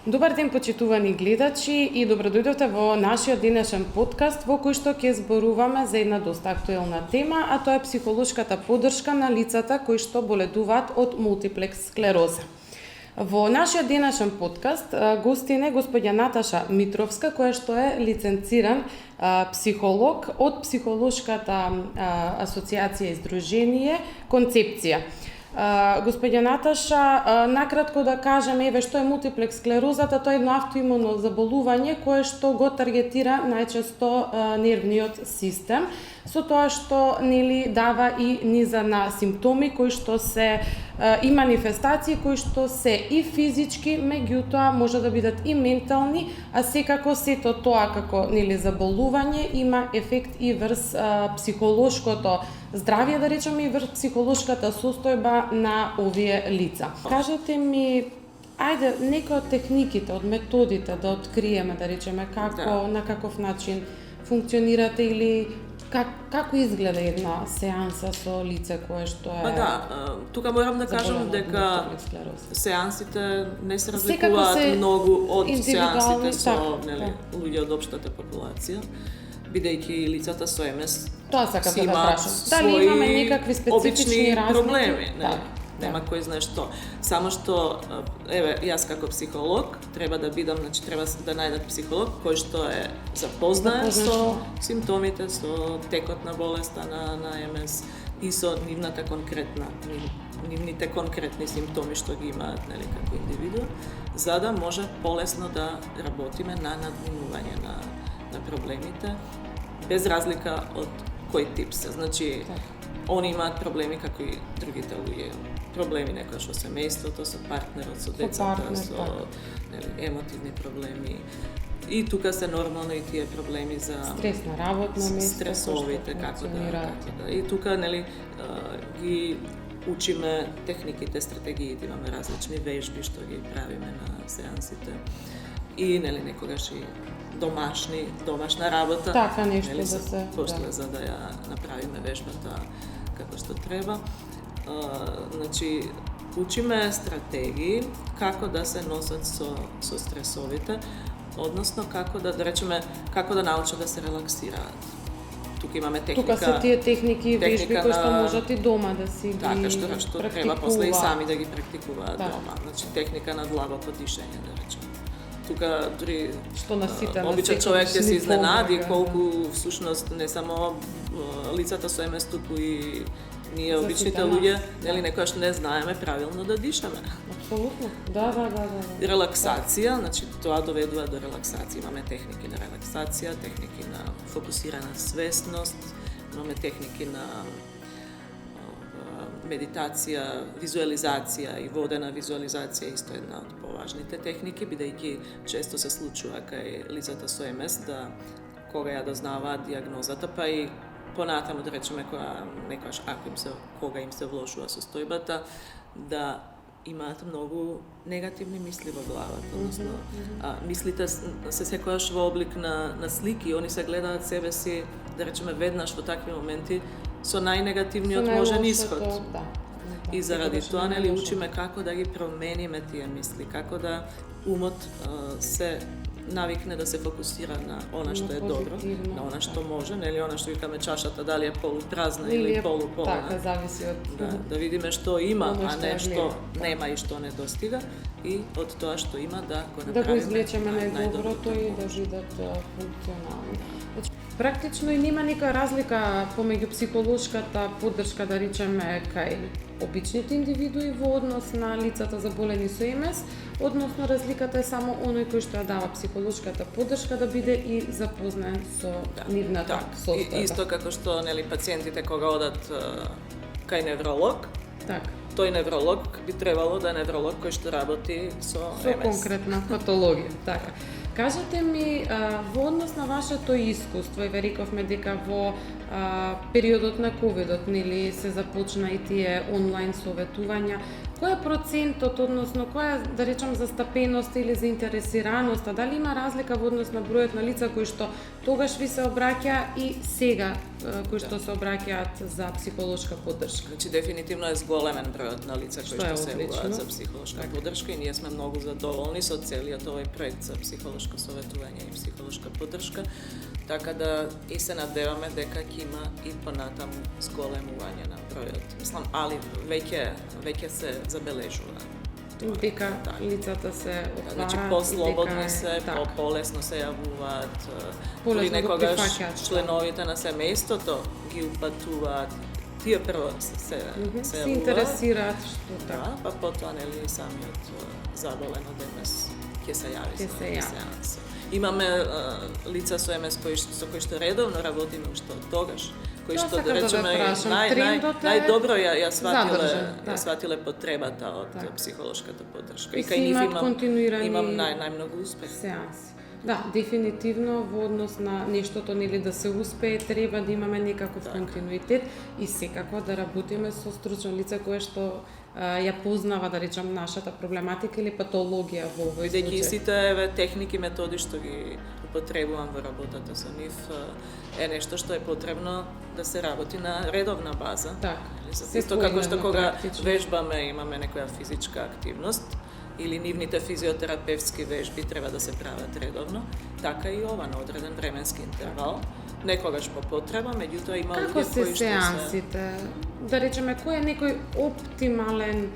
Добар ден, почитувани гледачи, и добродојдовте во нашиот денешен подкаст во кој што ќе зборуваме за една доста актуелна тема, а тоа е психолошката поддршка на лицата кои што боледуваат од мултиплекс склероза. Во нашиот денешен подкаст гостин е господја Наташа Митровска, која што е лиценциран психолог од Психолошката асоциација и здружение Концепција. Господја Наташа, накратко да кажеме, што е мултиплекс склерозата, тоа е едно автоимуно заболување кое што го таргетира најчесто нервниот систем, со тоа што дава и низа на симптоми кои што се и манифестации кои што се и физички, меѓутоа може да бидат и ментални, а секако сето тоа како заболување има ефект и врз психолошкото здравје, да речеме, и врз психолошката состојба на овие лица. Кажете ми, ајде, некои од техниките, од методите да откриеме, да речеме, како, на каков начин функционирате или како изгледа една сеанса со лице кое што е... тука морам да кажам дека сеансите не се разликуваат многу од сеансите со луѓе од општата популација, бидејќи лицата со МС тоа сакам да прашам. Дали имаме некакви специфични разлики? Проблеми, нема кој знае што. Само што, јас како психолог треба да бидам, треба да најдам психолог кој што е запознат со симптомите, со текот на болеста на МС и со нивните конкретни симптоми што ги имаат како индивидуум, за да може полесно да работиме на надминување на проблемите, без разлика од кој тип се. Они имаат проблеми како и другите луѓе. Проблеми некоја со семејството, со партнерот, со децата, со емотивни проблеми. И тука се нормално и тие проблеми за стрес на работно место, стресовите, како да. И тука ги учиме техниките, стратегиите, имаме различни вежби што ги правиме на сеансите. И некогаш и домашна работа. Така нешто да се... После за да ја направиме вежбата како што треба. Учиме стратегии како да се носат со стресовите, односно како да речеме, како да научат да се релаксираат. Тука имаме техника. Тука се тие техники и вежби кои што можат и дома да си ги практикуваат. Што треба после и сами да ги практикуваат дома. Техника на длабоко дишење, да речеме. Тука дури обичен човек ќе се изненади колку всушност не само лицата со МС, туку и ние обичните луѓе, некојаш не знаеме правилно да дишаме. Апсолутно. Да. Релаксација, тоа доведува до релаксација. Имаме техники на релаксација, техники на фокусирана свесност, имаме техники на медитација, визуализација и водена визуализација исто една од поважните техники, бидејќи често се случува кај лицата со МС да кога ја дознаваат диагнозата, па и понатаму да речеме кога им се влошува состојбата, да имаат многу негативни мисли во главата, односно мислите се секогаш во облик на слики, они се гледаат себе си, да речеме веднаш во такви моменти со најнегативниот можен исход. И заради тоа учиме како да ги промениме тие мисли, како да умот се навикне да се фокусира на она што е добро, на она што може, она што викаме чашата дали е полупразна или полуполна. Така, зависи од... Да видиме што има, а не што нема и што не достига, и од тоа што има да го направиме. Да го извлечеме најдоброто и да бидат функционални. Практично и нема нека разлика помеѓу психолошката поддршка, да речеме, кај обичните индивидуи во однос на лицата заболени со МС, односно разликата е само оној кој што ја дава психолошката поддршка да биде и запознат со нивната состојба. Исто како што пациентите кога одат кај невролог, тој невролог би требало да е невролог кој што работи со МС. Со конкретна патологија, така. Кажете ми, во однос на вашето искуство, и рековме дека во периодот на ковидот, се започна и тие онлайн советувања, кој е процентот, односно која, да речем, застапеност или заинтересираност, дали има разлика во однос на бројот на лица кои што тогаш ви се обраќа и сега кои што се обраќаат за психолошка поддршка? Дефинитивно е зголемен број бројот на лица кои Што е што се одлично. јавуваат за психолошка подршка и ние сме многу задоволни со целиот овој проект за психолошко советување и психолошка подршка, така да и се надеваме дека ќе има и понатаму зголемување на бројот. Мислам, али веќе се забележува. Дека лицата се отвараат, Значи, послободни дека се, така. полесно се јавуваат, Полесно дури го некогаш прифаќаат, членовите на семејството ги упатуваат, тие прво се се јавуваат. интересираат што така. Да, па потоа нели и самиот заболен од МС ќе се јави Ќе со се јави. сеанс. Имаме лица со МС со кои што редовно работиме уште од тогаш, кои Тоа што сакам да ве речеме прашам, трендот е најдобро ја задржан, така. сватиле потребата од Така. психолошката подршка. И кај си нив имаат континуирани имам најмногу успех. сеанси. Да, дефинитивно во однос на нештото нели да се успее треба да имаме некаков Така. континуитет и секако да работиме со стручно лице кое што ја познава, да речам, нашата проблематика или патологија во овој Бидејќи и случај. сите техники, методи што ги употребувам во работата со нив е нешто што е потребно да се работи на редовна база. Така. Исто како што Секојдневно, кога практично. вежбаме, имаме некоја физичка активност или нивните физиотерапевтски вежби треба да се прават редовно, така и ова на одреден временски интервал, некогаш по потреба, меѓутоа има Како луѓе се кои што сеансите? Да речеме, кој е некој оптимален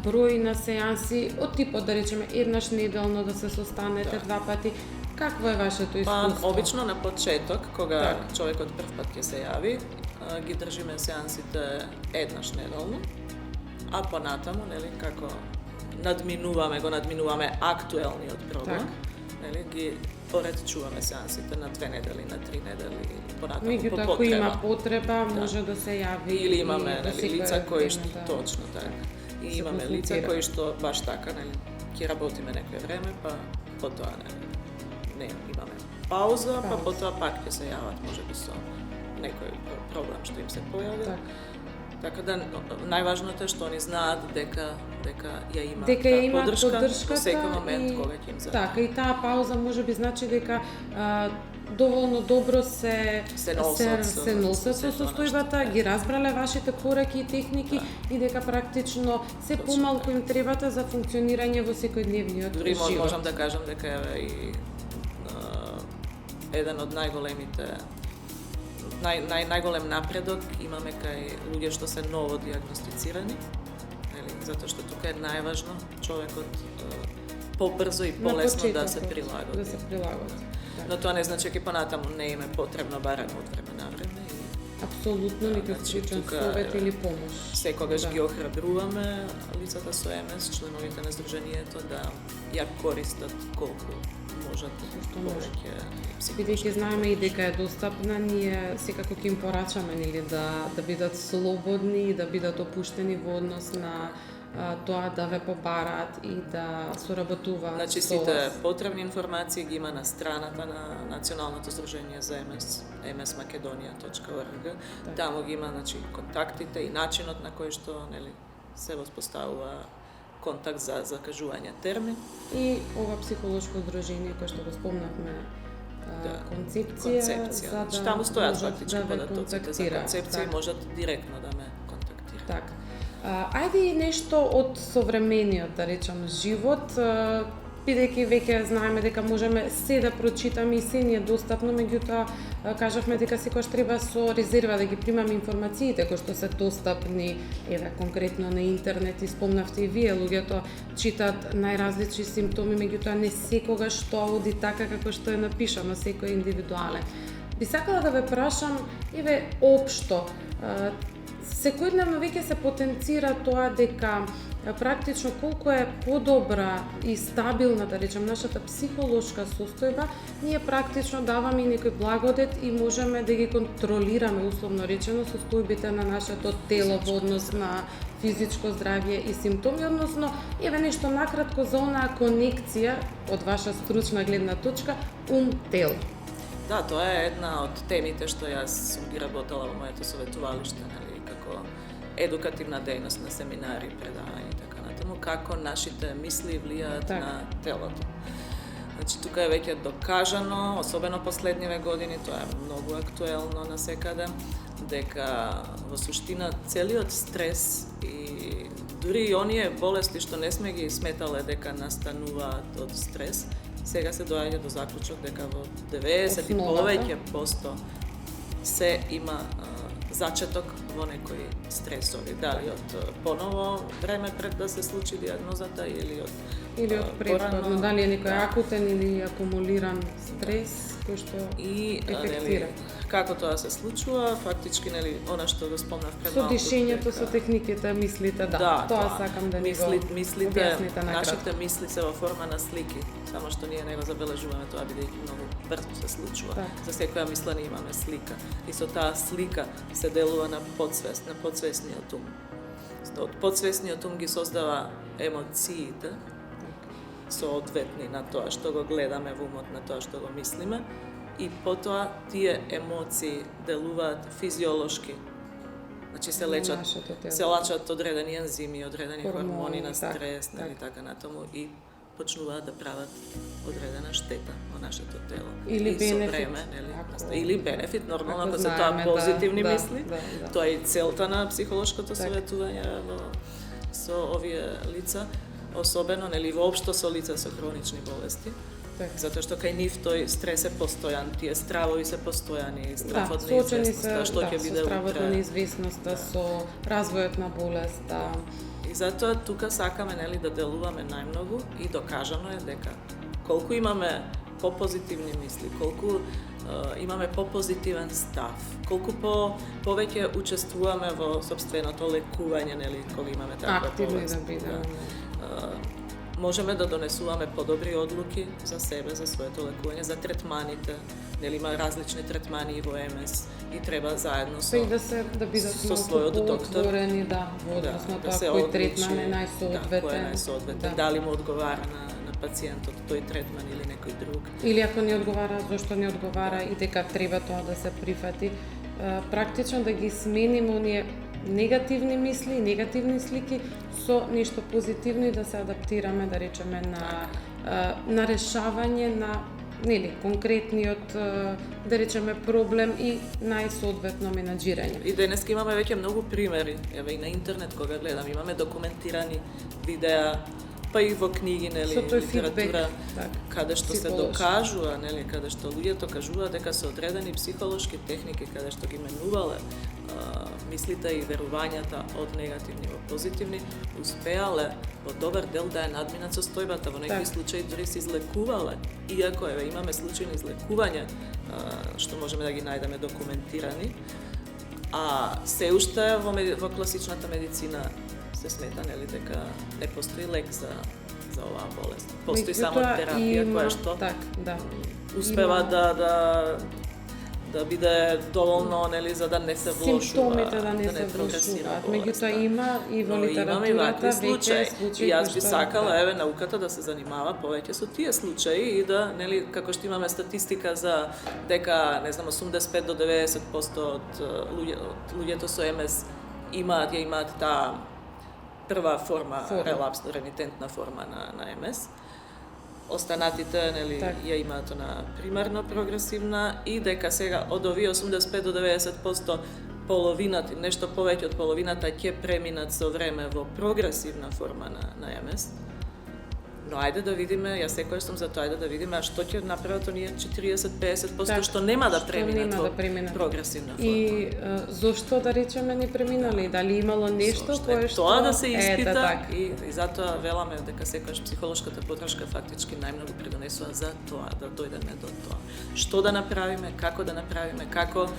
број на сеанси од типот, да речеме, еднаш неделно да се состанете, Да. два пати? Какво е вашето Па, искуство? обично на почеток, кога Така. човекот прв пат ќе се јави, ги држиме сеансите еднаш неделно, а понатаму, нели, како надминуваме актуелниот проблем, Така. нели, ги поредчуваме сеансите на 2 недели, на 3 недели, или понатаму Меѓутоа, по ако потреба. има потреба, може да се јави. Или имаме и во нели, секоја лица кои што време точно така. И се имаме лица консултира. кои што баш така, нели, ќе работиме некој време, па потоа не имаме пауза, па Пауза. потоа пак ќе се јават можеби со некој проблем што им се појави. Така. Така да најважното е што они знаат дека ја имаат Дека ја таа имаат поддршка поддршката во секој момент и кога ќе им така, и таа пауза можеби значи дека доволно добро се носат се носат со сето состојбата, нешто. ги разбрале вашите пораки и техники и дека практично се Точно помалку им требате за функционирање во секојдневниот Дури живот. можам да кажам дека е и еден од најголемите најголем напредок имаме кај луѓе што се ново дијагностицирани, нели, затоа што тука е најважно човекот побрзо и На полесно да почетокот, се прилагоди. Да се прилагоди. Така. Но тоа не значи дека понатаму не им е потребно барем од време на време и Апсолутно никаков значи, случај тука совет е- или помош. секогаш Да. ги охрабруваме лицата со МС, членовите на здруженијето да ја користат колку можат Што може. повеќе Бидејќи знаеме и дека е достапна, ние секако ќе им порачаме нели да бидат слободни и да бидат опуштени во однос на тоа да ве побараат и да соработуваат Значи со сите вас. потребни информации ги има на страната на Националното здружение за МС, msmakedonia.org. Таму ги има значи контактите и начинот на кој што нели се воспоставува контакт за закажување термин. И ова психолошко здружение кој што го спомнавме, Да, концепција, за Значи, да таму стојат можат фактички да ве податоците за контактираат. концепција и Така. можат директно да ме контактираат. Така. Ајде и нешто од современиот, да речам, живот, бидејќи веќе знаеме дека можеме се да прочитаме и се ни е достапно, меѓутоа кажавме дека секогаш треба со резерва да ги примаме информациите кои што се достапни, еве конкретно на интернет, и спомнавте и вие, луѓето читаат најразлични симптоми, меѓутоа не секогаш тоа оди така како што е напишано, секој е индивидуален. Би сакала да ве прашам, еве општо, секојдневно веќе се потенцира тоа дека практично колку е подобра и стабилна, да речем, нашата психолошка состојба, ние практично даваме и некој благодет и можеме да ги контролираме, условно речено, состојбите на нашето тело во однос на физичко здравје и симптоми, односно, еве нешто накратко за онаа конекција од ваша стручна гледна точка ум-тело. Да, тоа е една од темите што јас сум ги работела во моето советувалиште, нели, како едукативна дејност на семинари, предавања и така натаму, како нашите мисли влијаат Така. на телото. Значи, тука е веќе докажано, особено последниве години, тоа е многу актуелно насекаде, дека во суштина целиот стрес и дури и оние болести што не сме ги сметале дека настануваат од стрес, сега се доаѓа до заклучок дека во 90 и повеќе посто се има зачеток во некои стресови, дали од поново време пред да се случи диагнозата или од претходно, дали е некој акутен или акумулиран стрес кој што ефектира. Како тоа се случува, фактички, нели, она што го спомнав пред малку. Со дишењето, со техниките, мислите, тоа сакам да ни го објасните накратко. Нашите мисли се во форма на слики, само што ние не го забележуваме тоа, бидејќи многу брзо се случува. За секоја мисла ние имаме слика. И со таа слика се делува на подсвест, на подсвесниот ум. Од подсвесниот ум ги создава емоциите, соодветни на тоа што го гледаме во умот, на тоа што го мислиме, и потоа тие емоции делуваат физиолошки. Значи се лечат одредени ензими, одредени хормони на стрес, нели така натаму, и почнуваат да прават одредена штета во нашето тело. Или бенефит. Време, или бенефит, нормално, ако се тоа позитивни мисли. Тоа е и целта на психолошкото советување со овие лица, особено, нели, воопшто со лица со хронични болести. Затоа што кај нив тој стрес е постојан, тие стравови се постојани, страфот од неизвестноста, што ќе биде утре. Стравот од неизвестноста, со развојот на болест. И затоа тука сакаме, нели, да делуваме најмногу и докажано е дека колку имаме попозитивни мисли, колку имаме попозитивен став, колку повеќе учествуваме во сопственото лекување, нели, кога имаме таква болест. Можеме да донесуваме подобри одлуки за себе, за своето лекување, за третманите. Нели, има различни третмани и во МС и треба заедно со својот доктор во однос на тоа кој третман е најсоодветен. Дали му одговара на пациентот тој третман или некој друг. Или ако не одговара, зошто не одговара и дека треба тоа да се прифати. Практично да ги смениме оние негативни мисли, негативни слики со нешто позитивно и да се адаптираме, да речеме, на решавање на, нели, конкретниот, да речеме, проблем и најсоодветно менаџирање. И денеска имаме веќе многу примери, еве и на интернет кога гледам, имаме документирани видеа, па и во книги, нели, литература, каде што се докажува, нели, каде што луѓето кажуваат дека се одредени психолошки техники, каде што ги менувале мислите и верувањата од негативни во позитивни, успеале во добар дел да ја надминат состојбата, во некои случаи дури се излекувале, иако еве имаме случаи на излекување што можеме да ги најдеме документирани, а се уште во класичната медицина се смета, нели, дека не постои лек за оваа болест. Постои само терапија која што успева да биде доволно, нели, за да не се влошува, симптомите да не се влошуваат. Меѓутоа има и во литературата веќе случаи. И јас би сакала, еве, науката да се занимава повеќе со тие случаи и да, нели, како што имаме статистика за дека, не знам, 85 до 90% од луѓето со МС имаат таа прва форма, релапсно ремитентна форма на МС. Останатите, нели, ја имаат на примарно прогресивна и дека сега од овие 85 до 90% половината, нешто повеќе од половината ќе преминат со време во прогресивна форма на МС. Но ајде да видиме, јас секој сум за тоа, ајде да видиме што ќе направат оние 40-50% што нема да преминат во прогресивна форма. И зошто, да речеме, не преминале? Дали имало нешто кое што тоа да се испита и затоа веламе дека секогаш психолошката поддршка фактички најмногу придонесува за тоа да дојдеме до тоа. Што да направиме, како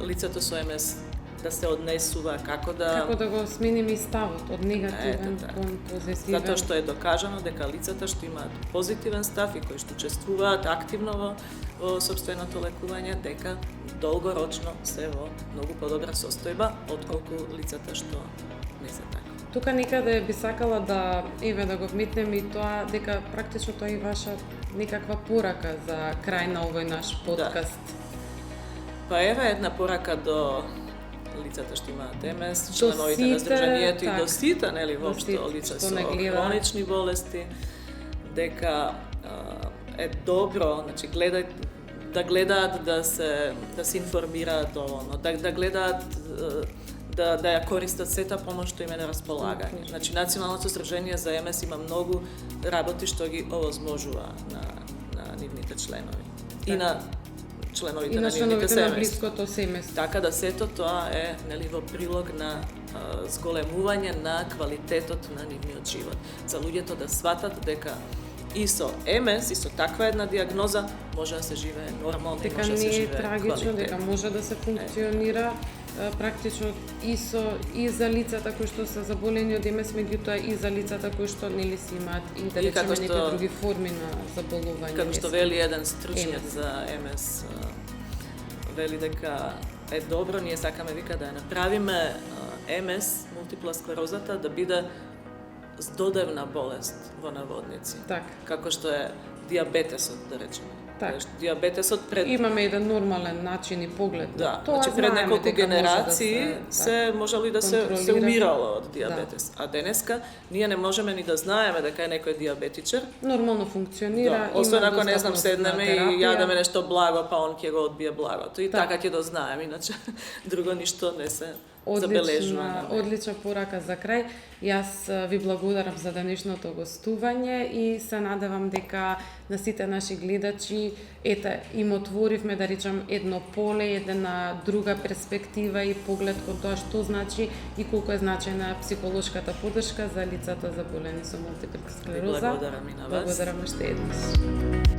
лицето со МС да се однесува, како да го смениме ставот од негативен кон позитивен. Затоа што е докажано дека лицата што имаат позитивен став и кои што учествуваат активно во сопственото лекување, дека долгорочно се во многу подобра состојба отколку лицата што не се така. Тука некаде би сакала да да го вметнеме и тоа дека практично тоа е ваша некаква порака за крај на овој наш подкаст. Па еве една порака до лицата што имаат МС, членовите на Сдруженијето и до сите, нели, воопшто лица со хронични болести, дека е добро, значи да гледаат да се информираат доволно, да гледаат да ја користат сета помош што им е на располагање. Значи, Националното сдружение за МС има многу работи што ги овозможува на нивните членови. И на членовите на нивните на блиското семејство. Така да сето тоа е во прилог на зголемување на квалитетот на нивниот живот. За луѓето да сватат дека и со МС, и со таква една диагноза може да се живее нормално, дека може да се живее трагично, квалитетно. дека може да се функционира практично и за лицата кои што се заболени од МС, меѓутоа и за лицата кои што нели си имаат и да речеме некои други форми на заболување. Како што вели еден стручњак за МС, вели дека е добро, ние сакаме вика да ја направиме МС, мултипла склерозата, да биде здодевна болест во наводници. Така. Како што е диабетесот, да речеме. Так. Диабетесот имаме еден нормален начин и поглед на тоа. Значи пред неколку генерации се можело и да се умирало од диабетес. А денеска ние не можеме ни да знаеме дека е некој диабетичар. Нормално функционира. Освен ако не знам седнеме и јадеме нешто благо, па он ќе го одбие благото. И така ќе дознаеме, иначе друго ништо не се забележува. Одлична порака за крај. Јас ви благодарам за денешното гостување и се надевам дека на сите наши гледачи им отворивме, да речам, едно поле, една друга перспектива и поглед кон тоа што значи и колку е значајна психолошката поддршка за лицата заболени со мултипла склероза. Благодарам и на вас. Благодарам уште еднаш.